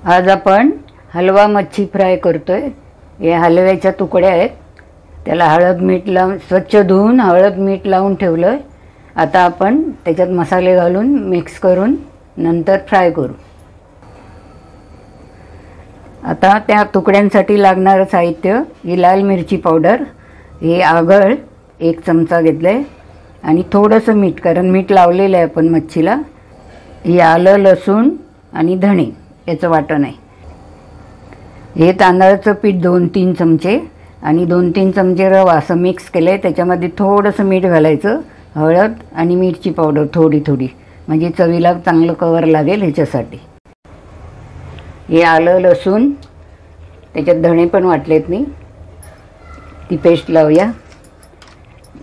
आज आपण हलवा मच्छी फ्राय करतोय। हे हलव्याच्या तुकड्या आहेत, त्याला हळद मीठ लावून स्वच्छ धुवून हळद मीठ लावून ठेवलंय। आता आपण त्याच्यात मसाले घालून मिक्स करून नंतर फ्राय करू। आता त्या तुकड्यांसाठी लागणारे साहित्य ही लाल मिरची पावडर, हे आगळ 1 चमचा घेतले आणि थोडंसं मीठ, कारण मीठ लावलेलं आहे आपण मच्छीला। हे आलं लसूण आणि धणे याचं वाटण आहे। हे तांदळाचं पीठ 2-3 चमचे आणि 2-3 चमचे रवा असं मिक्स केलंय। त्याच्यामध्ये थोडंसं मीठ घालायचं, हळद आणि मिरची पावडर थोडी थोडी, म्हणजे चवीला चांगलं कवर लागेल ह्याच्यासाठी। हे आलं लसूण, त्याच्यात धणे पण वाटलेत मी, ती पेस्ट लावूया।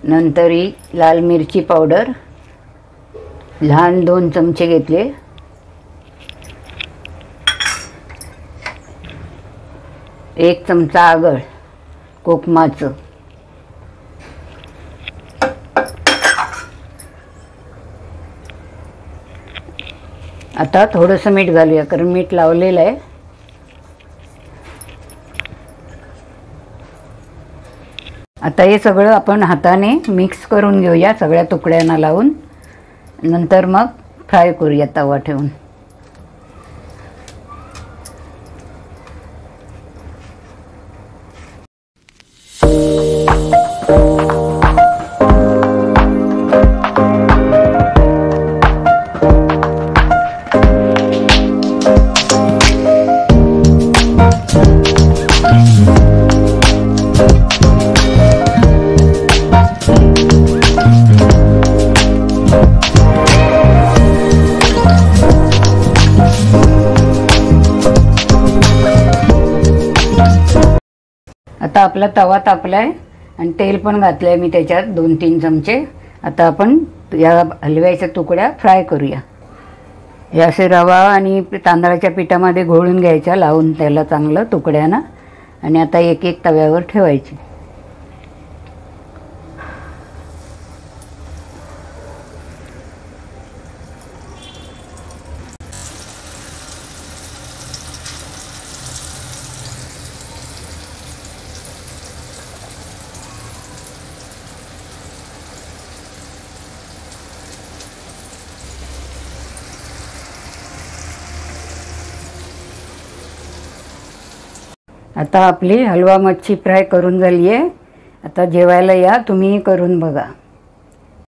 नंतर ही लाल मिरची पावडर लहान 2 चमचे घेतले। एक चमचा आगळ कोकमाचं, आता थोडंसं मीठ घालूया कारण मीठ लावलेलं आहे। आता हे सगळं आपण हाताने मिक्स करून घेऊया सगळ्या तुकड्यांना लावून, नंतर मग फ्राय करूया तवा ठेवून। आता आपला तवा तापलाय आणि तेल पण घातलंय मी त्याच्यात 2-3 चमचे। आता आपण या हलव्याच्या तुकड्या फ्राय करूया। हे असे रवा आणि तांदळाच्या पिठामध्ये घोळून घ्यायच्या, लावून त्याला चांगलं तुकड्याना, आणि आता एक एक तव्यावर ठेवायची। आता आपली हलवा मच्छी फ्राय करून झाली आहे। आता जेवायला या, तुम्ही करून बघा।